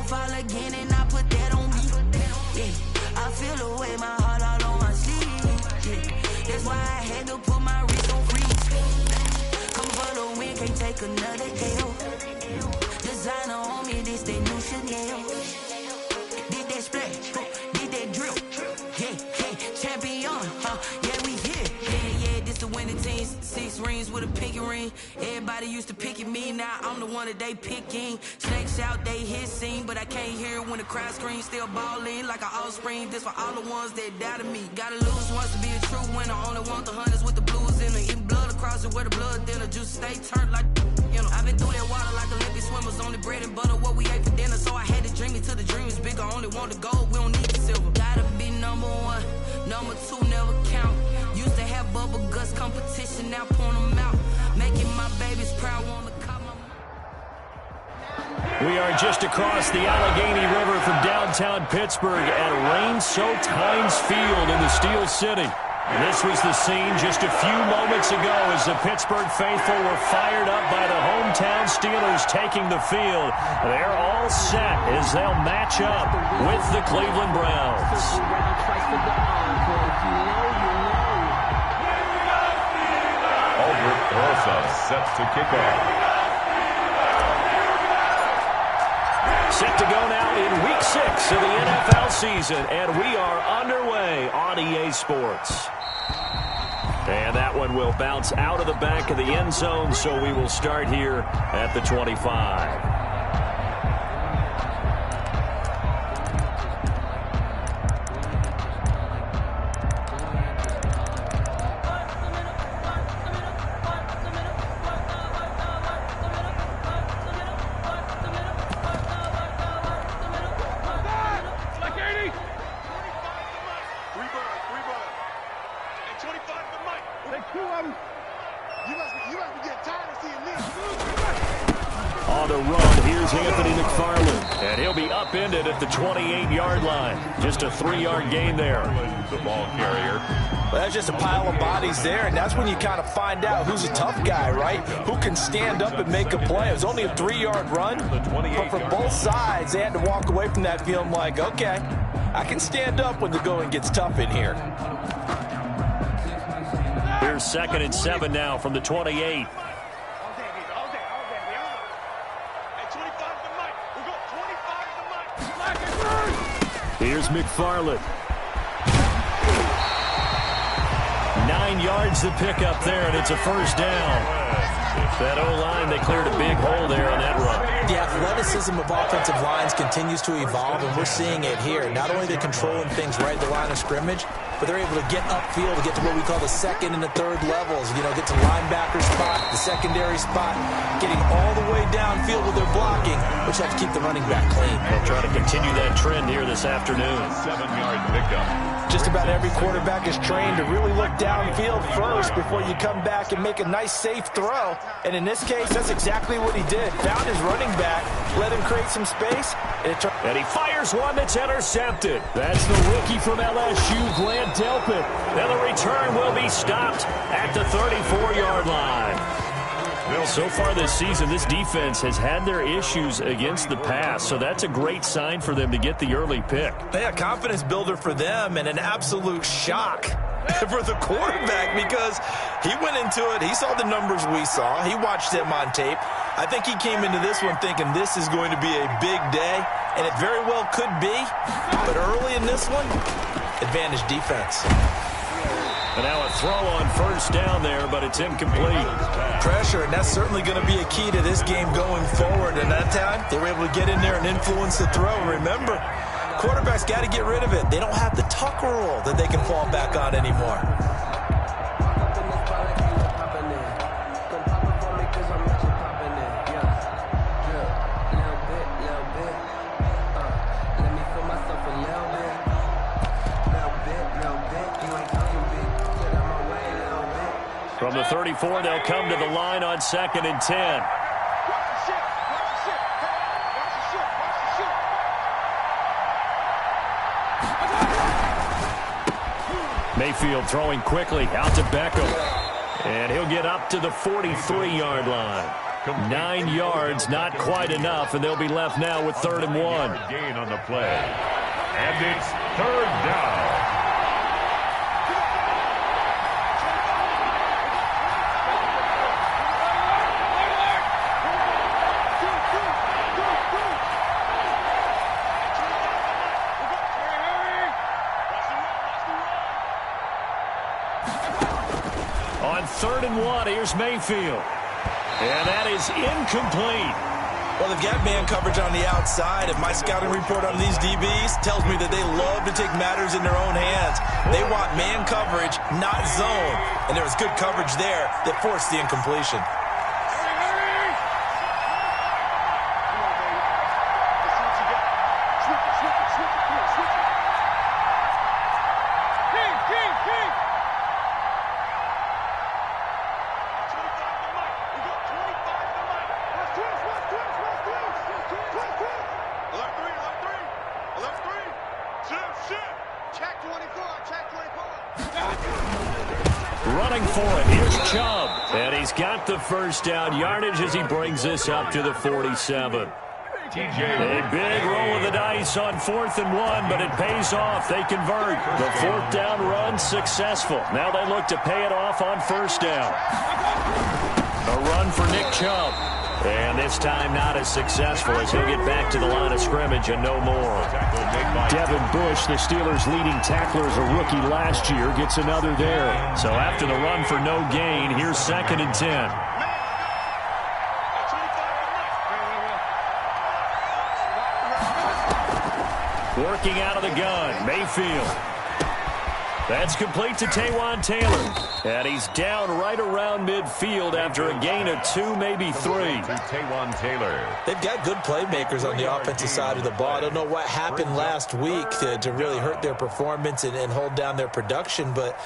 fall again and I put that on me. Yeah, I feel the way, my heart all on my sleeve. Yeah, that's why I had to put my wrist on freeze. Come for the win, can't take another L. Designer on me, this that new Chanel. Did that splash, did that drill. Yeah, champion, yeah, we here. Yeah, this the winning team. 6 rings with a pinky ring. Everybody used to pick at me, now I'm the one that they picking. Snakes out, they hit scene, but I can't hear it when the crowd screams. Still balling like an offspring. This for all the ones that doubted me. Gotta lose once to be a true winner. Only want the hunters with the blues in it. Eating blood across it where the blood dinner. Juice stay turned like, you know. I've been through that water like Olympic swimmers. Only bread and butter, what we ate for dinner. So I had to dream it till the dream is bigger. Only want the gold, we don't need the silver. Gotta be number 1, number 2 never count. Used to have bubble guts competition, now point them out. Making my babies proud, wanna come. We are just across the Allegheny River from downtown Pittsburgh at rain-soaked Heinz Field in the Steel City. This was the scene just a few moments ago as the Pittsburgh faithful were fired up by the hometown Steelers taking the field. They're all set as they'll match up with the Cleveland Browns. Albert Rosa set to kick off. Set to go now in Week 6 of the NFL season, and we are underway on EA Sports. And that one will bounce out of the back of the end zone, so we will start here at the 25. On the run, here's Anthony McFarland, and he'll be upended at the 28-yard line. Just a 3-yard gain there. The ball carrier. Well, that's just a pile of bodies there, and that's when you kind of find out who's a tough guy, right? Who can stand up and make a play. It was only a 3-yard run, but for both sides, they had to walk away from that feeling like, okay, I can stand up when the going gets tough in here. Here's 2nd and 7 now from the 28. Here's McFarland. 9 yards to pick up there, and it's a first down. That O-line, they cleared a big hole there on that run. The athleticism of offensive lines continues to evolve, and we're seeing it here. Not only are they controlling things right at the line of scrimmage, but they're able to get upfield to get to what we call the 2nd and the 3rd levels. You know, get to linebacker spot, the secondary spot, getting all the way downfield with their blocking, which helps keep the running back clean. They'll try to continue that trend here this afternoon. 7-yard pickup. Just about every quarterback is trained to really look downfield first before you come back and make a nice, safe throw. And in this case, that's exactly what he did. Found his running back, let him create some space, and he fires one that's intercepted. That's the rookie from LSU, Grant Delpit. And the return will be stopped at the 34-yard line. Well, so far this season, this defense has had their issues against the pass, so that's a great sign for them to get the early pick. Yeah, confidence builder for them and an absolute shock for the quarterback because he went into it. He saw the numbers we saw. He watched them on tape. I think he came into this one thinking this is going to be a big day, and it very well could be. But early in this one, advantage defense. And now a throw on first down there, but it's incomplete. Pressure, and that's certainly going to be a key to this game going forward. And that time, they were able to get in there and influence the throw. Remember, quarterbacks got to get rid of it. They don't have the tuck rule that they can fall back on anymore. From the 34, they'll come to the line on 2nd and 10. Mayfield throwing quickly out to Beckham. And he'll get up to the 43-yard line. 9 yards, not quite enough, and they'll be left now with 3rd and 1. Gain on the play. And it's 3rd down. On 3rd and 1, here's Mayfield. And that is incomplete. Well, they've got man coverage on the outside, and my scouting report on these DBs tells me that they love to take matters in their own hands. They want man coverage, not zone. And there was good coverage there that forced the incompletion. Running for it, here's Chubb. And he's got the first down yardage as he brings this up to the 47. A big roll of the dice on 4th and 1, but it pays off. They convert. The 4th down run successful. Now they look to pay it off on 1st down. A run for Nick Chubb. And this time not as successful as he'll get back to the line of scrimmage and no more. Devin Bush, the Steelers' leading tackler as a rookie last year, gets another there. So after the run for no gain, here's 2nd and 10. Working out of the gun, Mayfield. That's complete to Taywan Taylor. And he's down right around midfield after a gain of 2, maybe 3. Taywan Taylor. They've got good playmakers on the offensive side of the ball. I don't know what happened last week to really hurt their performance and hold down their production, but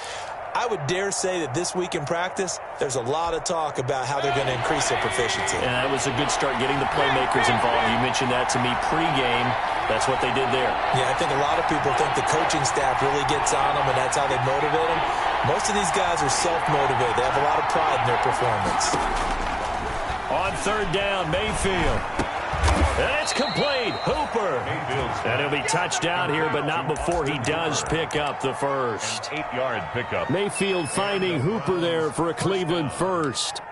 I would dare say that this week in practice, there's a lot of talk about how they're going to increase their proficiency. And that was a good start getting the playmakers involved. You mentioned that to me pregame. That's what they did there. Yeah, I think a lot of people think the coaching staff really gets on them, and that's how they motivate them. Most of these guys are self-motivated. They have a lot of pride in their performance. On 3rd down, Mayfield. And it's complete. Hooper. And he'll be touched down here, but not before he does pick up the first. 8-yard pickup. Mayfield finding Hooper there for a Cleveland first.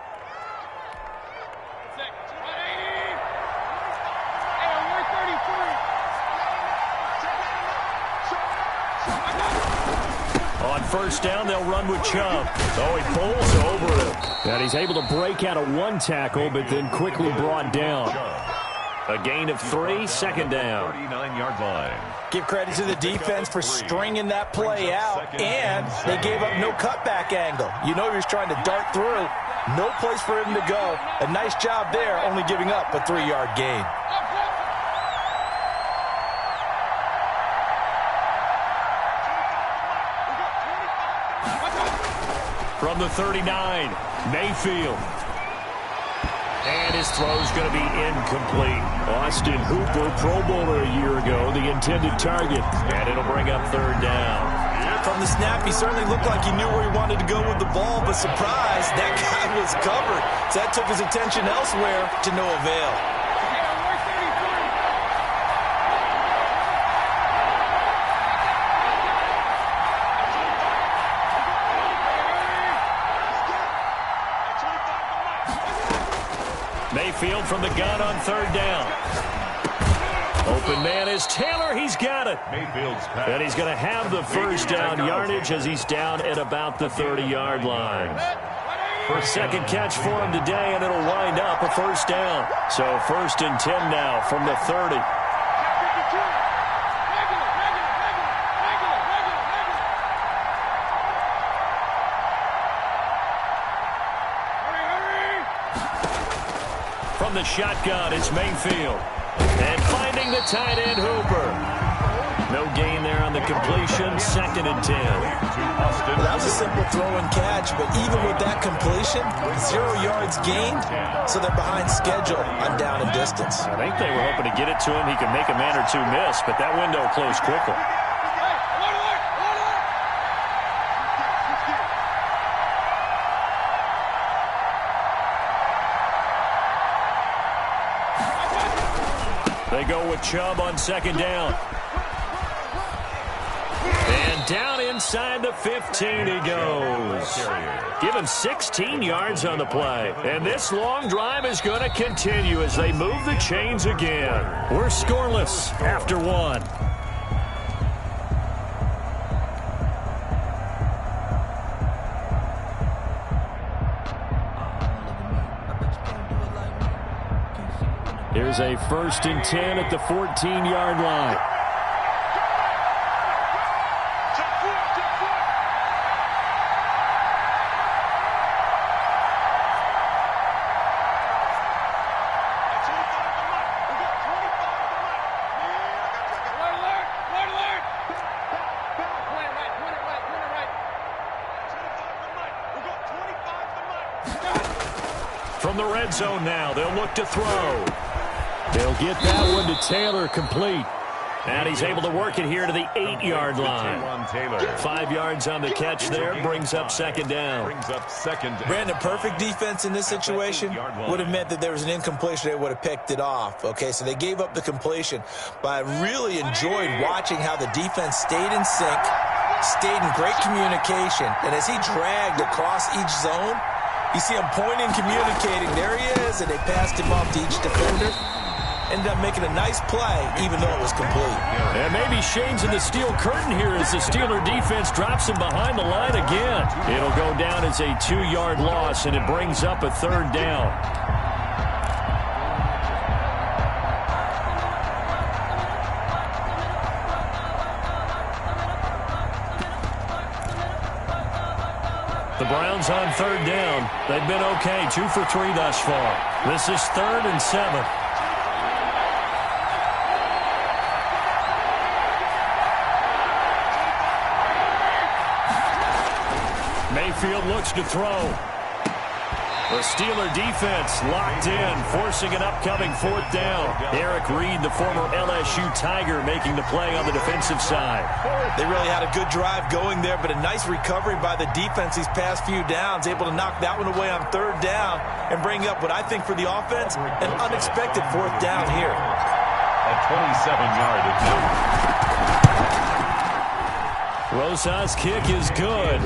On 1st down, they'll run with Chubb. Oh, he pulls over him. And he's able to break out of 1 tackle, but then quickly brought down. A gain of 3, 2nd down. 39-yard line. Give credit to the defense for stringing that play out, and they gave up no cutback angle. You know he was trying to dart through. No place for him to go. A nice job there, only giving up a 3-yard gain. From the 39, Mayfield. And his throw's going to be incomplete. Austin Hooper, Pro Bowler a year ago, the intended target. And it'll bring up 3rd down. From the snap, he certainly looked like he knew where he wanted to go with the ball, but surprise, that guy was covered. So that took his attention elsewhere to no avail. Mayfield from the gun on 3rd down. Open man is Taylor. He's got it. Mayfield's pass. And he's going to have the first down yardage as he's down at about the 30-yard line. Second catch for him today, and it'll wind up a 1st down. So 1st and 10 now from the 30. From the shotgun, it's Mayfield. And finding the tight end, Hooper. No gain there on the completion. 2nd and 10. Well, that was a simple throw and catch, but even with that completion, 0 yards gained, so they're behind schedule on down and distance. I think they were hoping to get it to him. He could make a man or 2 miss, but that window closed quickly. go with Chubb on second down. And down inside the 15 he goes. Give him 16 yards on the play. And this long drive is going to continue as they move the chains again. We're scoreless after one. Here's a 1st and 10 at the 14-yard line. From the red zone now, they'll look to throw. They'll get that one to Taylor, complete. And he's able to work it here to the 8-yard line. 5 yards on the catch there, brings up second down. Brandon, perfect defense in this situation would have meant that there was an incompletion. They would have picked it off. Okay, so they gave up the completion. But I really enjoyed watching how the defense stayed in sync, stayed in great communication. And as he dragged across each zone, you see him pointing, communicating. There he is, and they passed him off to each defender. Ended up making a nice play, even though it was complete. And maybe Shane's in the steel curtain here as the Steeler defense drops him behind the line again. It'll go down as a 2-yard loss, and it brings up a 3rd down. The Browns on 3rd down. They've been okay, 2 for 3 thus far. This is 3rd and 7. Mayfield looks to throw. The Steeler defense locked in, forcing an upcoming 4th down. Eric Reed, the former LSU Tiger, making the play on the defensive side. They really had a good drive going there, but a nice recovery by the defense these past few downs, able to knock that one away on 3rd down and bring up what I think for the offense, an unexpected 4th down here. A 27-yard attempt. Rosas' kick is good.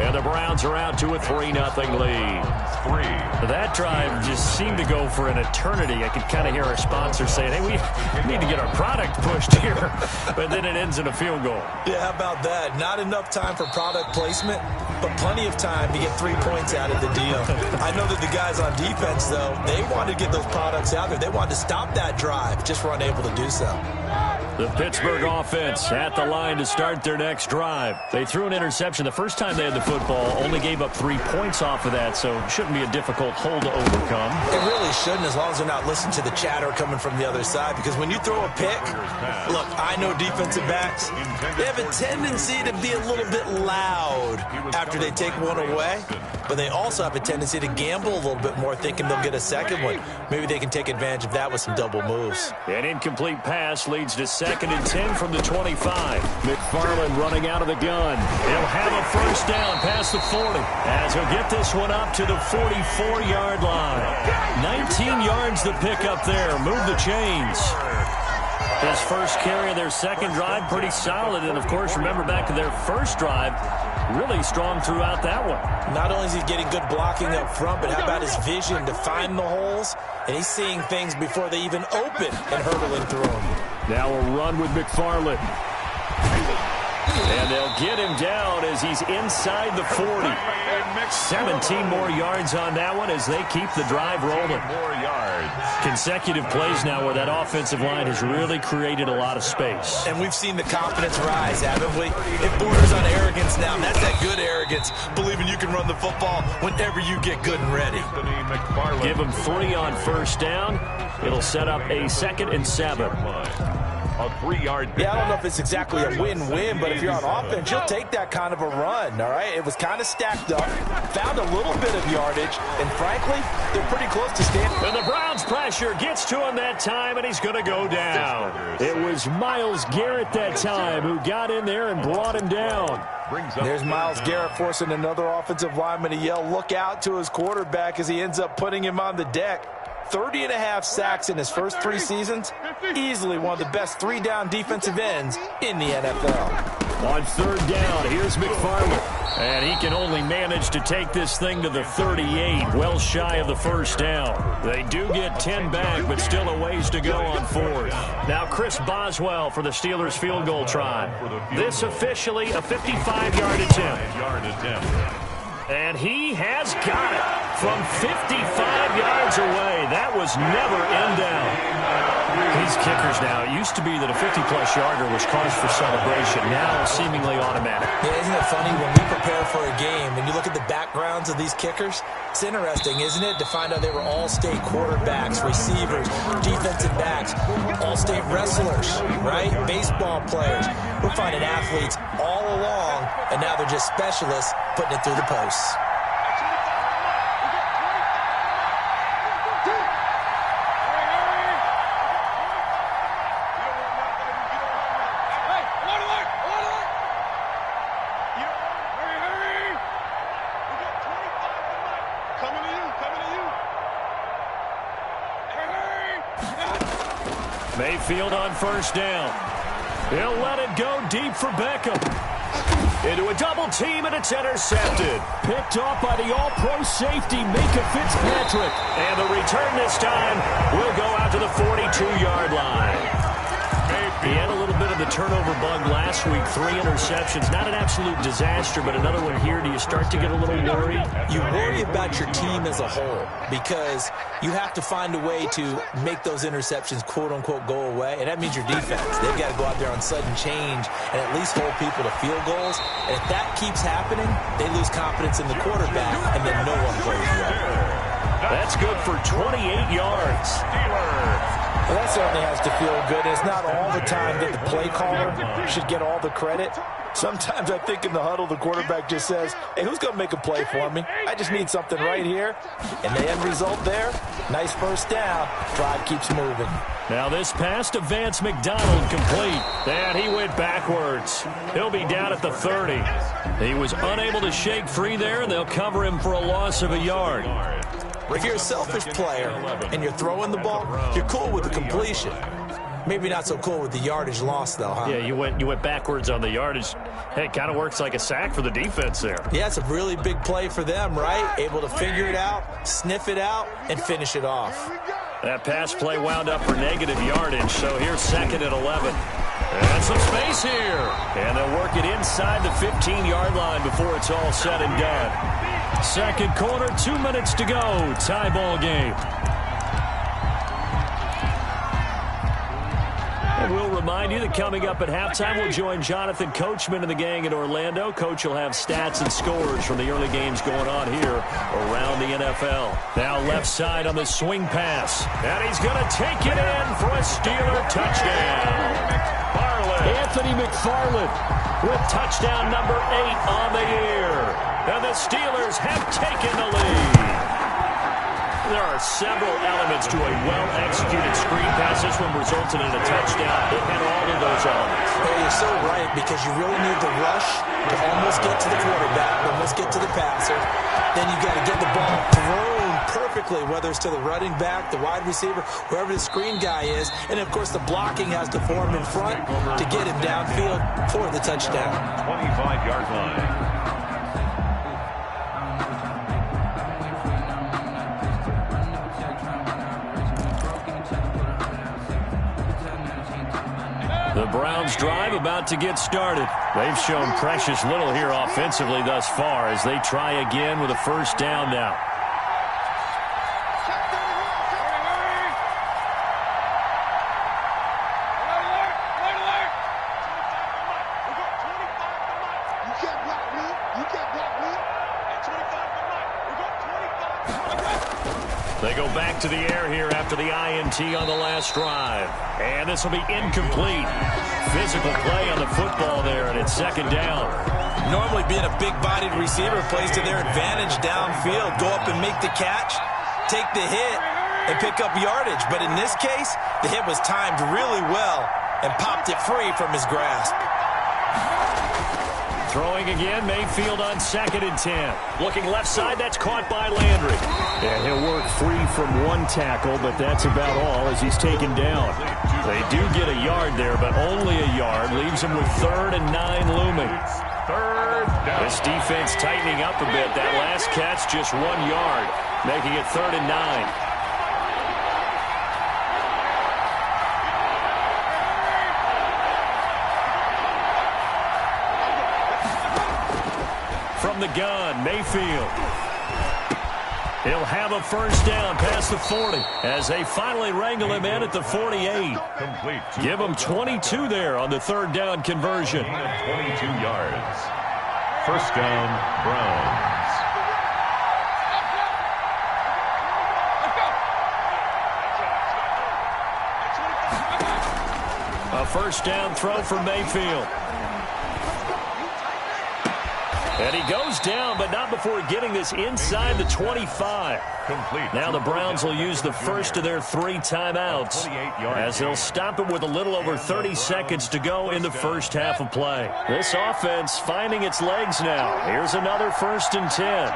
And the Browns are out to a 3-0 lead. That drive just seemed to go for an eternity. I could kind of hear our sponsor saying, hey, we need to get our product pushed here. But then it ends in a field goal. Yeah, how about that? Not enough time for product placement, but plenty of time to get 3 points out of the deal. I know that the guys on defense, though, they wanted to get those products out there. They wanted to stop that drive, just were unable to do so. The Pittsburgh offense at the line to start their next drive. They threw an interception the first time they had the football, only gave up 3 points off of that, so it shouldn't be a difficult hole to overcome. It really shouldn't, as long as they're not listening to the chatter coming from the other side, because when you throw a pick, look, I know defensive backs, they have a tendency to be a little bit loud after they take one away, but they also have a tendency to gamble a little bit more, thinking they'll get a second one. Maybe they can take advantage of that with some double moves. An incomplete pass leads to 2nd and 10 from the 25. McFarland running out of the gun. He'll have a 1st down past the 40 as he'll get this one up to the 44-yard line. 19 yards to pick up there. Move the chains. His first carry of their second drive, pretty solid. And, of course, remember back to their first drive, really strong throughout that one. Not only is he getting good blocking up front, but how about his vision to find the holes? And he's seeing things before they even open and hurdling through them. Now a run with McFarland. And they'll get him down as he's inside the 40. 17 more yards on that one as they keep the drive rolling. Consecutive plays now where that offensive line has really created a lot of space. And we've seen the confidence rise, haven't we? It borders on arrogance now, and that's that good arrogance, believing you can run the football whenever you get good and ready. Give him 3 on 1st down. It'll set up a 2nd and 7. A 3-yard. Yeah, I don't know if it's exactly a win-win, but if you're on offense, you'll take that kind of a run, all right? It was kind of stacked up, found a little bit of yardage, and frankly, they're pretty close to standing. And the Browns pressure gets to him that time, and he's going to go down. It was Myles Garrett that time who got in there and brought him down. There's Myles Garrett forcing another offensive lineman to yell, look out to his quarterback as he ends up putting him on the deck. 30.5 sacks in his first 3 seasons. Easily one of the best 3-down defensive ends in the NFL. On 3rd down, here's McFarland. And he can only manage to take this thing to the 38, well shy of the 1st down. They do get 10 back, but still a ways to go on 4th. Now Chris Boswell for the Steelers field goal try. This officially a 55-yard attempt. And he has got it from 55 yards away. That was never in down. These kickers now, it used to be that a 50-plus yarder was cause for celebration. Now seemingly automatic. Yeah, isn't it funny when we prepare for a game and you look at the backgrounds of these kickers? It's interesting, isn't it, to find out they were all-state quarterbacks, receivers, defensive backs, all-state wrestlers, right? Baseball players. We're finding athletes all along, and now they're just specialists putting it through the posts. Mayfield on 1st down. He'll let it go deep for Beckham. Into a double team, and it's intercepted. Picked off by the all-pro safety, Micah Fitzpatrick. And the return this time will go out to the 42-yard line. He had a little bit of the turnover bug last week, 3 interceptions. Not an absolute disaster, but another one here. Do you start to get a little worried? You worry about your team as a whole because you have to find a way to make those interceptions, quote-unquote, go away, and that means your defense. They've got to go out there on sudden change and at least hold people to field goals. And if that keeps happening, they lose confidence in the quarterback, and then no one plays well. That's good for 28 yards. Well, that certainly has to feel good. It's not all the time that the play caller should get all the credit. Sometimes I think in the huddle, the quarterback just says, hey, who's going to make a play for me? I just need something right here. And the end result there, nice 1st down. Drive keeps moving. Now this pass to Vance McDonald complete. And he went backwards. He'll be down at the 30. He was unable to shake free there, and they'll cover him for a loss of a yard. If you're a selfish player and you're throwing the ball, you're cool with the completion. Maybe not so cool with the yardage loss, though, huh? Yeah, you went backwards on the yardage. Hey, it kind of works like a sack for the defense there. Yeah, it's a really big play for them, right? Able to figure it out, sniff it out, and finish it off. That pass play wound up for negative yardage, so here's 2nd and 11. And some space here. And they'll work it inside the 15-yard line before it's all said and done. 2nd quarter, 2 minutes to go. Tie ball game. And we'll remind you that coming up at halftime, we'll join Jonathan Coachman and the gang in Orlando. Coach will have stats and scores from the early games going on here around the NFL. Now left side on the swing pass. And he's going to take it in for a Steeler touchdown. Anthony McFarland with touchdown number 8 on the year. And the Steelers have taken the lead. There are several elements to a well-executed screen pass. This one resulted in a touchdown. It had all of those elements. Hey, you're so right, because you really need the rush to almost get to the quarterback, almost get to the passer. Then you got to get the ball thrown perfectly, whether it's to the running back, the wide receiver, wherever the screen guy is. And, of course, the blocking has to form in front to get him downfield for the touchdown. 25-yard line. The Browns drive about to get started. They've shown precious little here offensively thus far as they try again with a 1st down now. They go back to the air here after the INT on the last drive. And this will be incomplete. Physical play on the football there, and it's 2nd down. Normally being a big-bodied receiver plays to their advantage downfield. Go up and make the catch, take the hit, and pick up yardage. But in this case, the hit was timed really well and popped it free from his grasp. Throwing again, Mayfield on 2nd and 10. Looking left side, that's caught by Landry. And he'll work free from one tackle, but that's about all as he's taken down. They do get a yard there, but only a yard. Leaves him with 3rd and 9 looming. 3rd down. This defense tightening up a bit. That last catch, just 1 yard, making it 3rd and 9. From the gun, Mayfield. He'll have a 1st down past the 40 as they finally wrangle him in at the 48. Complete. Give him 22 there on the 3rd down conversion. 22 yards. 1st down, Browns. A 1st down throw for Mayfield. And he goes down, but not before getting this inside the 25. Complete. Now the Browns will use the first of their 3 timeouts as they'll stop it with a little over 30 seconds to go in the first half of play. This offense finding its legs now. Here's another 1st and 10.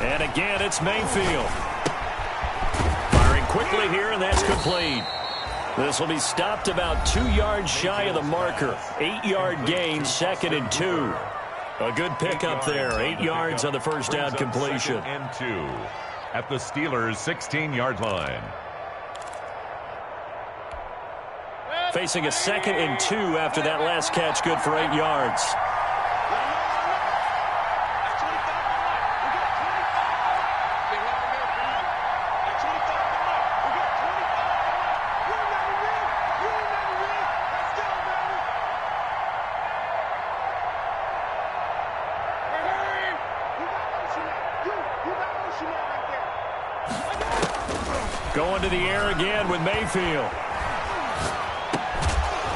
And again, it's Mayfield. Firing quickly here, and that's complete. This will be stopped about 2 yards shy of the marker. 8-yard gain, 2nd and 2. A good pickup there. 8 yards on the 1st down completion. 2nd and 2 at the Steelers' 16-yard line. Facing a 2nd and 2 after that last catch, good for 8 yards. Going to the air again with Mayfield.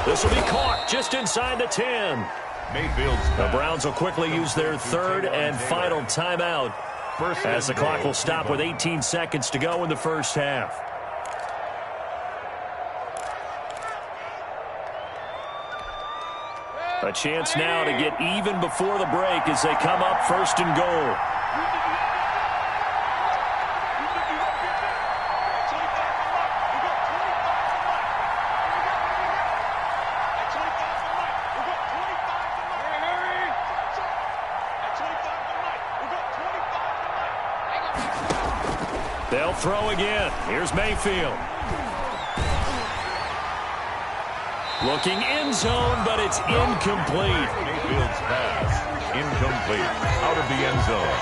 This will be caught just inside the 10. The Browns will quickly use their 3rd and final timeout as the clock will stop with 18 seconds to go in the first half. A chance now to get even before the break as they come up 1st and goal. They'll throw again. Here's Mayfield. Looking end zone, but it's incomplete. Mayfield's pass, incomplete, out of the end zone.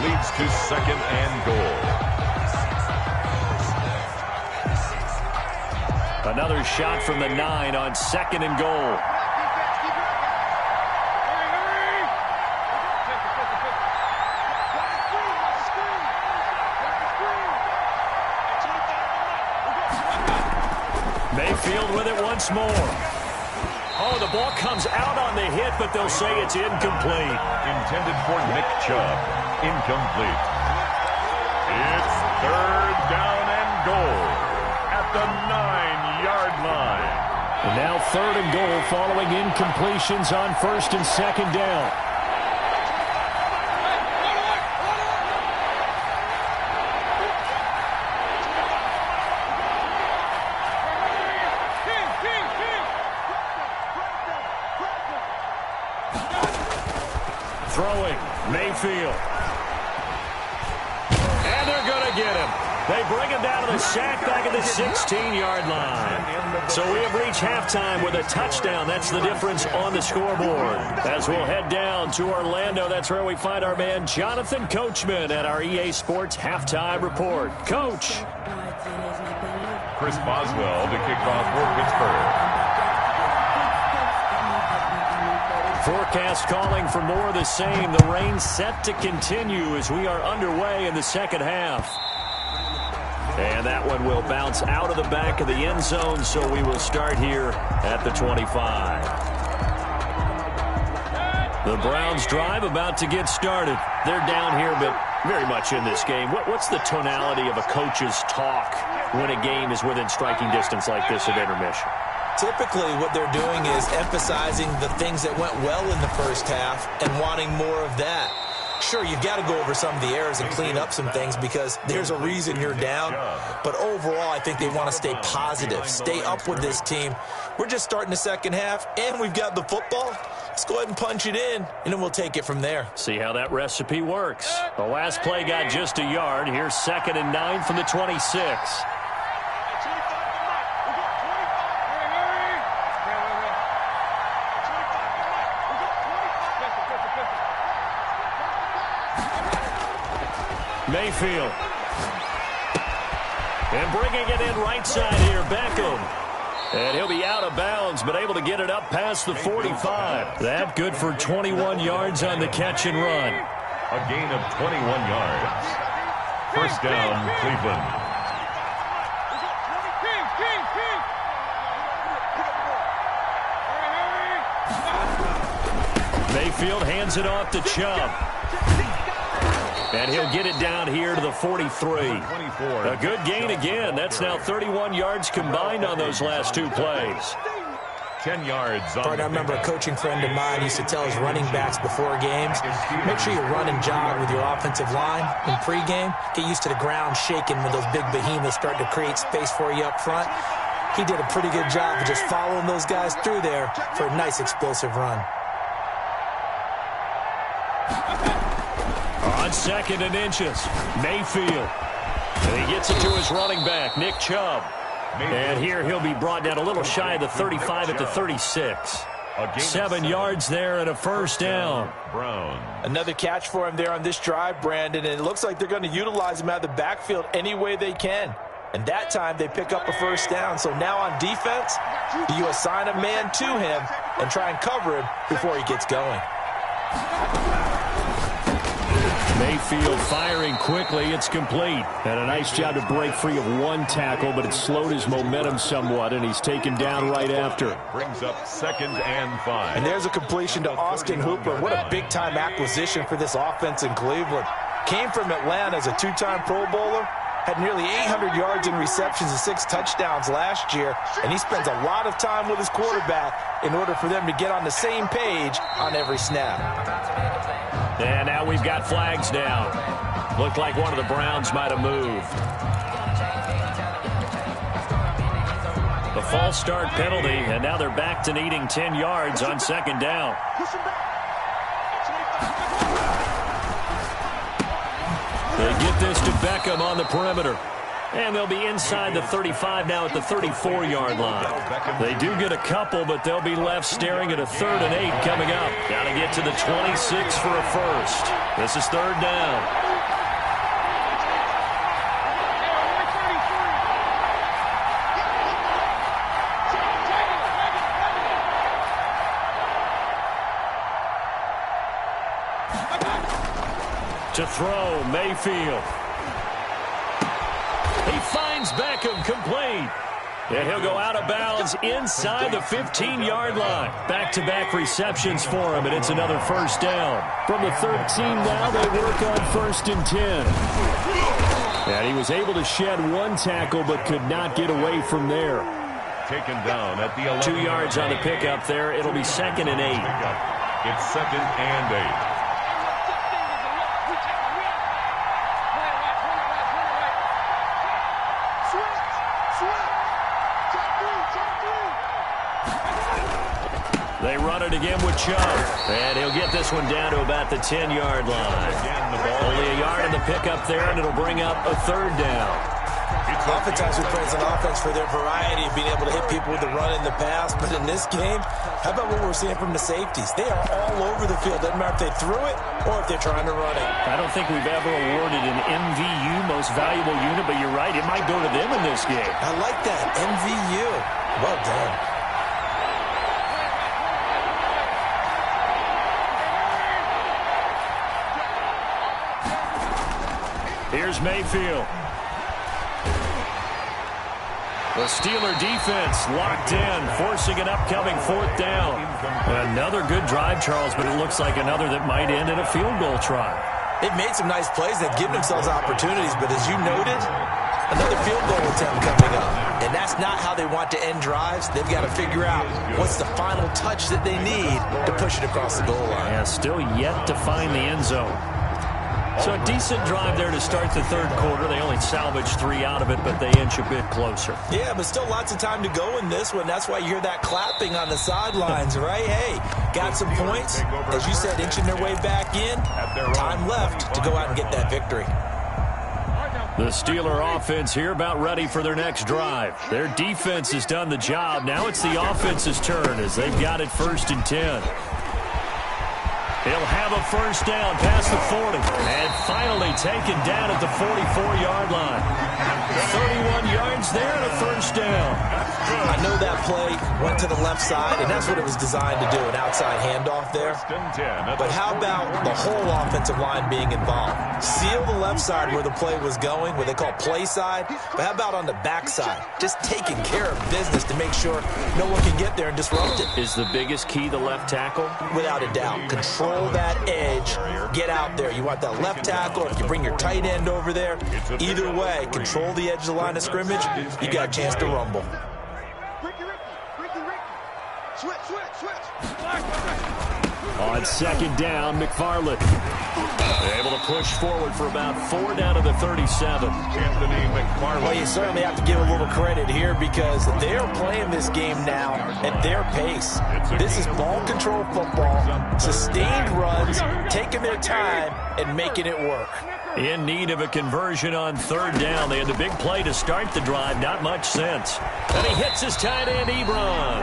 Leads to 2nd and goal. Another shot from the 9 on 2nd and goal. Mayfield with it once more. Oh, the ball comes out on the hit, but they'll say it's incomplete. Intended for Nick Chubb. Incomplete. It's 3rd down and goal at the 9-yard line. And now 3rd and goal following incompletions on 1st and 2nd down. Throwing, Mayfield. And they're going to get him. They bring him down to the sack back at the 16-yard line. So we have reached halftime with a touchdown. That's the difference on the scoreboard. As we'll head down to Orlando, that's where we find our man Jonathan Coachman at our EA Sports Halftime Report. Coach. Chris Boswell to kick off for Pittsburgh. Forecast calling for more of the same. The rain set to continue as we are underway in the second half. And that one will bounce out of the back of the end zone, so we will start here at the 25. The Browns drive about to get started. They're down here, but very much in this game. What's the tonality of a coach's talk when a game is within striking distance like this at intermission? Typically, what they're doing is emphasizing the things that went well in the first half and wanting more of that. Sure, you've got to go over some of the errors and clean up some things because there's a reason you're down. But overall, I think they want to stay positive, stay up with this team. We're just starting the second half, and we've got the football. Let's go ahead and punch it in, and then we'll take it from there. See how that recipe works. The last play got just a yard. Here's 2nd and 9 from the 26. Mayfield. And bringing it in right side here, Beckham. And he'll be out of bounds, but able to get it up past the 45. That good for 21 yards on the catch and run. A gain of 21 yards. First down, Cleveland. Mayfield hands it off to Chubb. And he'll get it down here to the 43. A good gain again. That's now 31 yards combined on those last two plays. 10 yards. I remember a coaching friend of mine used to tell his running backs before games, make sure you run and jog with your offensive line in pregame. Get used to the ground shaking when those big behemoths start to create space for you up front. He did a pretty good job of just following those guys through there for a nice explosive run. On 2nd and inches, Mayfield. And he gets it to his running back, Nick Chubb. And here he'll be brought down a little shy of the 35 at the 36. 7 yards there and a first down. Another catch for him there on this drive, Brandon, and it looks like they're going to utilize him out of the backfield any way they can. And that time they pick up a first down. So now on defense, do you assign a man to him and try and cover him before he gets going? Mayfield firing quickly. It's complete. And a nice job to break free of one tackle, but it slowed his momentum somewhat, and he's taken down right after. Brings up 2nd and 5. And there's a completion to Austin Hooper. What a big-time acquisition for this offense in Cleveland. Came from Atlanta as a 2-time Pro Bowler. Had nearly 800 yards in receptions and 6 touchdowns last year. And he spends a lot of time with his quarterback in order for them to get on the same page on every snap. And now we've got flags down. Looked like one of the Browns might have moved. The false start penalty, and now they're back to needing 10 yards on 2nd down. They get this to Beckham on the perimeter. And they'll be inside the 35 now at the 34-yard line. They do get a couple, but they'll be left staring at a 3rd and 8 coming up. Got to get to the 26 for a first. This is 3rd down. To throw, Mayfield. He finds Beckham complete. And he'll go out of bounds inside the 15-yard line. Back-to-back receptions for him, and it's another first down. From the 13 now, they work on 1st and 10. And he was able to shed one tackle, but could not get away from there. Taken down at the 11. 2 yards on the pickup there. It'll be 2nd and 8. It's 2nd and 8. They run it again with Chubb. And he'll get this one down to about the 10-yard line. Only a yard in the pickup there, and it'll bring up a 3rd down. Oftentimes we praise an offense for their variety of being able to hit people with the run in the pass. But in this game, how about what we're seeing from the safeties? They are all over the field. Doesn't matter if they threw it or if they're trying to run it. I don't think we've ever awarded an MVU, most valuable unit, but you're right. It might go to them in this game. I like that. MVU. Well done. Here's Mayfield. The Steeler defense locked in, forcing an upcoming 4th down. Another good drive, Charles, but it looks like another that might end in a field goal try. They've made some nice plays. They've given themselves opportunities, but as you noted, another field goal attempt coming up. And that's not how they want to end drives. They've got to figure out what's the final touch that they need to push it across the goal line. Yeah, still yet to find the end zone. So a decent drive there to start the 3rd quarter. They only salvaged 3 out of it, but they inch a bit closer. Yeah, but still lots of time to go in this one. That's why you hear that clapping on the sidelines, right? Hey, got some points. As you said, inching their way back in. Time left to go out and get that victory. The Steeler offense here about ready for their next drive. Their defense has done the job. Now it's the offense's turn as they've got it 1st and 10. He'll have a 1st down past the 40. And finally taken down at the 44-yard line. 31 yards there and a 1st down. I know that play went to the left side, and that's what it was designed to do, an outside handoff there. But how about the whole offensive line being involved? Seal the left side where the play was going, what they call play side. But how about on the back side? Just taking care of business to make sure no one can get there and disrupt it. Is the biggest key the left tackle? Without a doubt. Control that edge. Get out there. You want that left tackle. If you bring your tight end over there, either way, control the edge of the line of scrimmage. You got a chance to rumble. On 2nd down, McFarland. Able to push forward for about 4 down to the 37. Anthony McFarland. Well, you certainly have to give a little credit here because they're playing this game now at their pace. This is ball control football, sustained runs, taking their time and making it work. In need of a conversion on 3rd down. They had the big play to start the drive. Not much sense. And he hits his tight end, Ebron.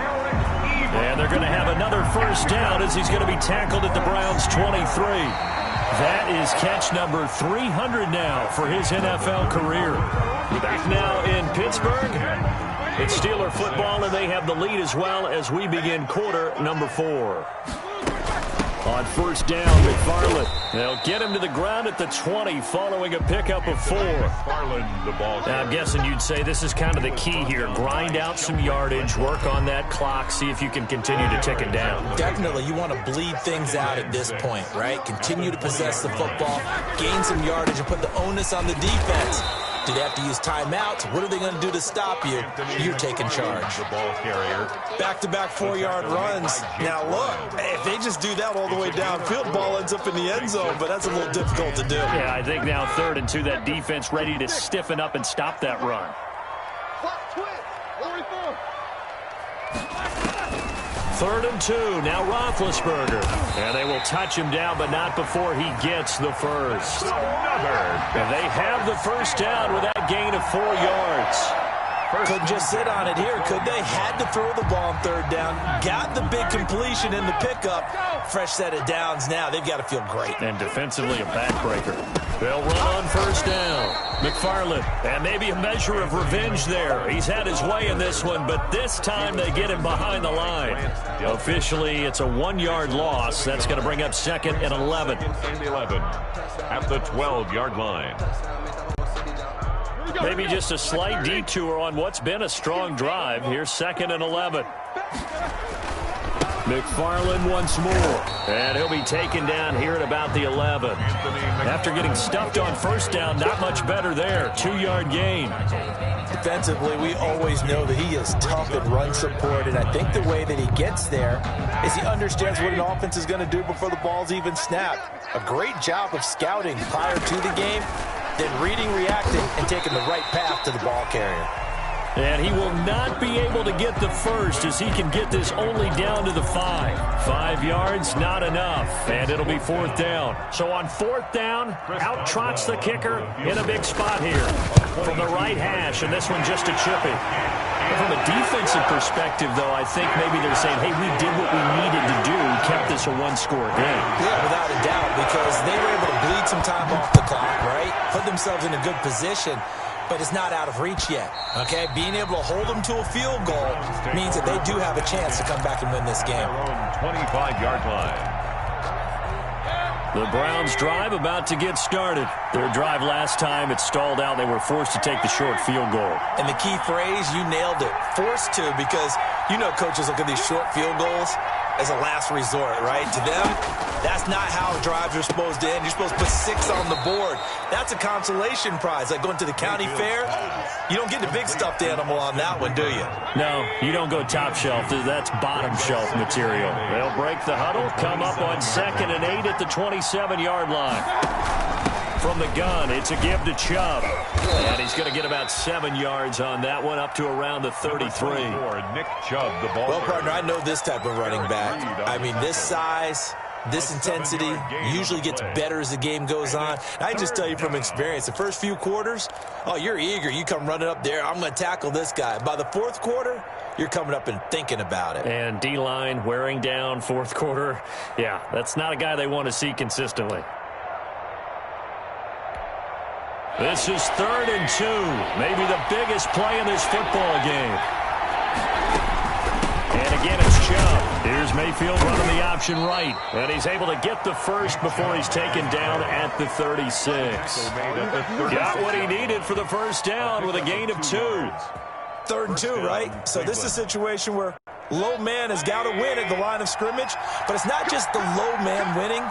And they're going to have another 1st down as he's going to be tackled at the Browns' 23. That is catch number 300 now for his NFL career. Back now in Pittsburgh. It's Steeler football, and they have the lead as well as we begin quarter number 4. On 1st down, McFarland. They'll get him to the ground at the 20 following a pickup of 4. Now, I'm guessing you'd say this is kind of the key here. Grind out some yardage, work on that clock, see if you can continue to tick it down. Definitely. You want to bleed things out at this point, right? Continue to possess the football, gain some yardage, and put the onus on the defense. Do they have to use timeouts? What are they going to do to stop you? You're taking charge. Back-to-back 4-yard runs. Now, look, if they just do that all the way downfield, ball ends up in the end zone, but that's a little difficult to do. Yeah, I think now 3rd and 2, that defense ready to stiffen up and stop that run. 3rd and 2, now Roethlisberger. And they will touch him down, but not before he gets the 1st. And they have the 1st down with that gain of 4 yards. Couldn't just sit on it here, could they? Had to throw the ball on 3rd down. Got the big completion in the pickup. Fresh set of downs now. They've got to feel great. And defensively, a backbreaker. They'll run on 1st down. McFarland, and maybe a measure of revenge there. He's had his way in this one, but this time they get him behind the line. Officially, it's a 1-yard loss. That's going to bring up 2nd and 11. At the 12-yard line. Maybe just a slight detour on what's been a strong drive. Here's 2nd and 11. McFarland once more. And he'll be taken down here at about the 11. After getting stuffed on 1st down, not much better there. 2-yard gain. Defensively, we always know that he is tough in run support, and I think the way that he gets there is he understands what an offense is going to do before the ball's even snapped. A great job of scouting prior to the game, then reading, reacting, and taking the right path to the ball carrier. And he will not be able to get the 1st as he can get this only down to the 5. 5 yards, not enough. And it'll be 4th down. So on 4th down, out trots the kicker in a big spot here. From the right hash, and this one just a chippy. From a defensive perspective, though, I think maybe they're saying, hey, we did what we needed to do. We kept this a 1-score game. Yeah, without a doubt, because they were able to bleed some time off the clock, right? Put themselves in a good position. But it's not out of reach yet, okay? Being able to hold them to a field goal means that they do have a chance to come back and win this game. 25-yard line. The Browns drive about to get started. Their drive last time, it stalled out. They were forced to take the short field goal. And the key phrase, you nailed it, forced to, because you know coaches look at these short field goals as a last resort, right? To them, that's not how drives are supposed to end. You're supposed to put 6 on the board. That's a consolation prize, like going to the county fair. You don't get the big stuffed animal on that one, do you? No, you don't go top shelf. That's bottom shelf material. They'll break the huddle, come up on 2nd and 8 at the 27-yard line. From the gun, it's a give to Chubb. And he's going to get about 7 yards on that one, up to around the 33. Nick Chubb, the ball. Well, partner, I know this type of running back. I mean, this size, this intensity usually gets better as the game goes on. I just tell you from experience, the first few quarters, oh, you're eager. You come running up there, I'm going to tackle this guy. By the fourth quarter, you're coming up and thinking about it. And D-line wearing down fourth quarter. Yeah, that's not a guy they want to see consistently. This is 3rd and 2. Maybe the biggest play in this football game. And again, it's Chubb. Here's Mayfield running the option right. And he's able to get the first before he's taken down at the 36. Got what he needed for the first down with a gain of 2. 3rd and 2, right? So this is a situation where low man has got to win at the line of scrimmage. But it's not just the low man winning.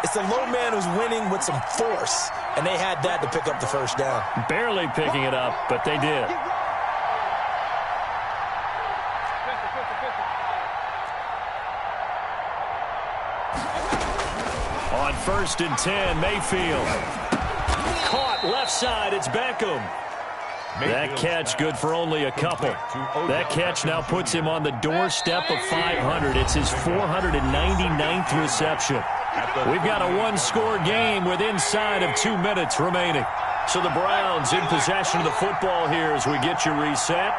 It's the low man who's winning with some force. And they had that to pick up the first down. Barely picking it up, but they did. On 1st and 10, Mayfield. Caught left side, it's Beckham. That catch good for only a couple. That catch now puts him on the doorstep of 500. It's his 499th reception. We've got a one-score game with inside of 2 minutes remaining. So the Browns in possession of the football here as we get you reset.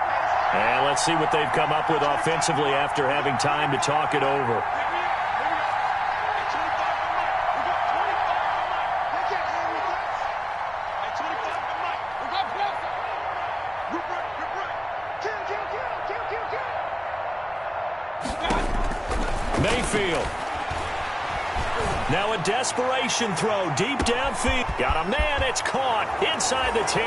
And let's see what they've come up with offensively after having time to talk it over. Mayfield. Now a desperation throw deep downfield. Got a man. It's caught inside the 10.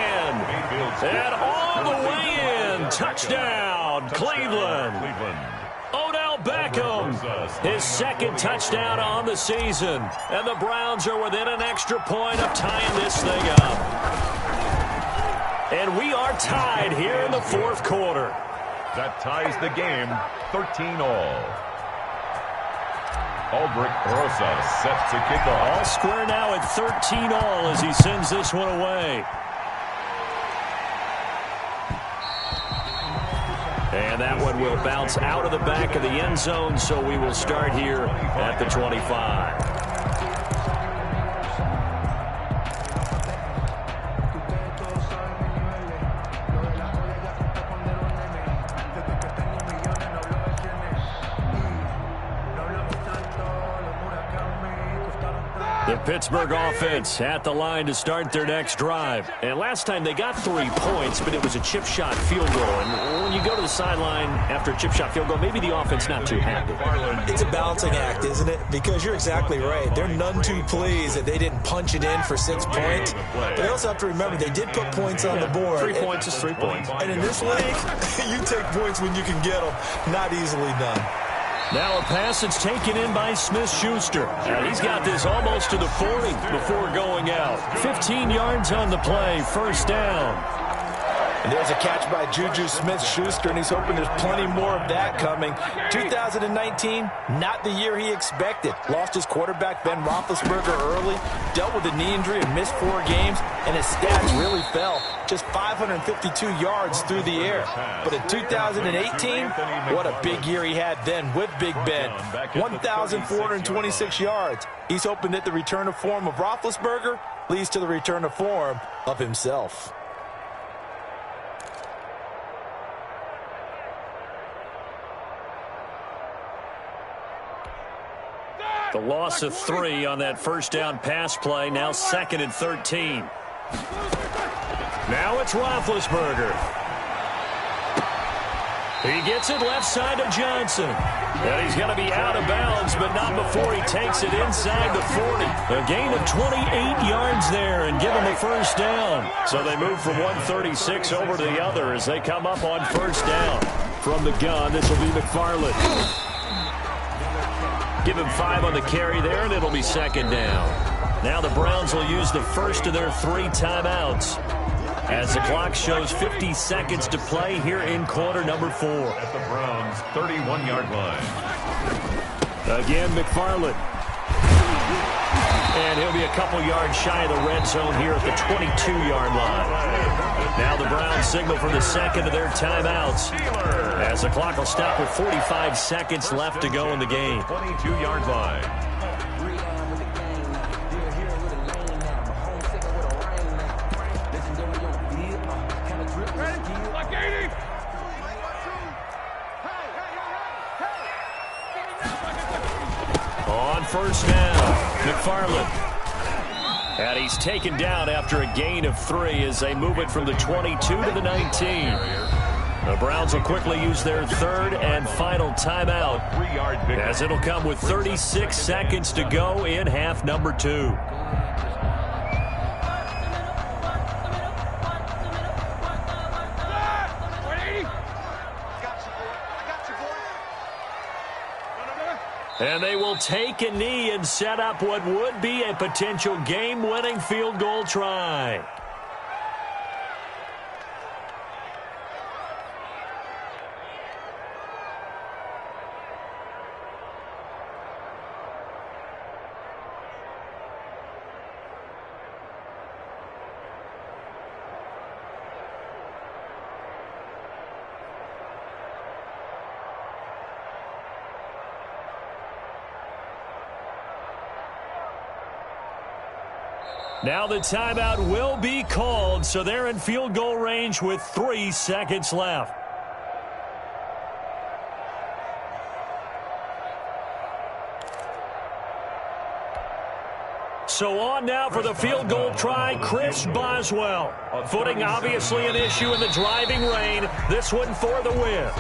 And all the way in. Touchdown, Cleveland. Odell Beckham, his 2nd touchdown on the season. And the Browns are within an extra point of tying this thing up. And we are tied here in the 4th quarter. That ties the game 13-all. Aldrich Rosa set to kick off. All square now at 13-all as he sends this one away. And that one will bounce out of the back of the end zone, so we will start here at the 25. The Pittsburgh offense at the line to start their next drive. And last time they got 3 points, but it was a chip shot field goal. And when you go to the sideline after a chip shot field goal, maybe the offense not too happy. It's a balancing act, isn't it? Because you're exactly right. They're none too pleased that they didn't punch it in for 6 points. But they also have to remember they did put points on the board. 3 points is 3 points. And in this league, you take points when you can get them. Not easily done. Now a pass that's taken in by Smith-Schuster. And he's got this almost to the 40 before going out. 15 yards on the play, first down. And there's a catch by Juju Smith-Schuster, and he's hoping there's plenty more of that coming. 2019, not the year he expected. Lost his quarterback, Ben Roethlisberger, early. Dealt with a knee injury and missed 4 games, and his stats really fell. Just 552 yards through the air. But in 2018, what a big year he had then with Big Ben. 1,426 yards. He's hoping that the return of form of Roethlisberger leads to the return of form of himself. The loss of 3 on that first down pass play. Now 2nd and 13. Now it's Roethlisberger. He gets it left side to Johnson. And he's going to be out of bounds, but not before he takes it inside the 40. A gain of 28 yards there and give him a first down. So they move from 136 over to the other as they come up on first down. From the gun, this will be McFarland. Give him 5 on the carry there, and it'll be second down. Now the Browns will use the first of their 3 timeouts, as the clock shows 50 seconds to play here in quarter number 4. At the Browns' 31-yard line. Again, McFarland. And he'll be a couple yards shy of the red zone here at the 22-yard line. Now the Browns signal for the second of their timeouts, as the clock will stop with 45 seconds left to go in the game. 22-yard line. On first down, McFarland. And he's taken down after a gain of 3 as they move it from the 22 to the 19. The Browns will quickly use their third and final timeout, as it'll come with 36 seconds to go in half number 2. And they will take a knee and set up what would be a potential game-winning field goal try. Now the timeout will be called, so they're in field goal range with 3 seconds left. So on now for the field goal try, Chris Boswell. Footing obviously an issue in the driving rain. This one for the win.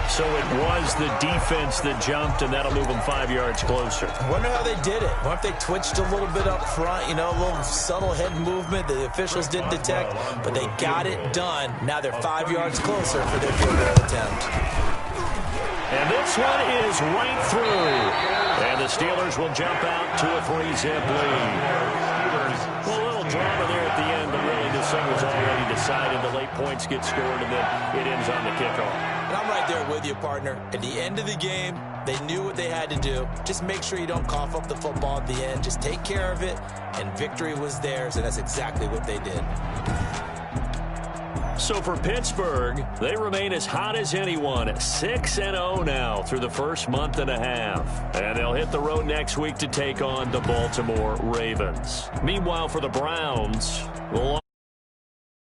So it was the defense that jumped, and that'll move them 5 yards closer. I wonder how they did it. What if they twitched a little bit up front, you know, a little subtle head movement the officials didn't detect, but they got it done. Now they're 5 yards closer for their field goal attempt. And this one is right through. And the Steelers will jump out to a 3-zip lead. Well, a little drama there at the end, but really this thing was already decided. The late points get scored, and then it ends on the kickoff. And I'm right there with you, partner. At the end of the game, they knew what they had to do. Just make sure you don't cough up the football at the end. Just take care of it, and victory was theirs, and that's exactly what they did. So for Pittsburgh, they remain as hot as anyone at 6-0 now through the first month and a half. And they'll hit the road next week to take on the Baltimore Ravens. Meanwhile, for the Browns, well,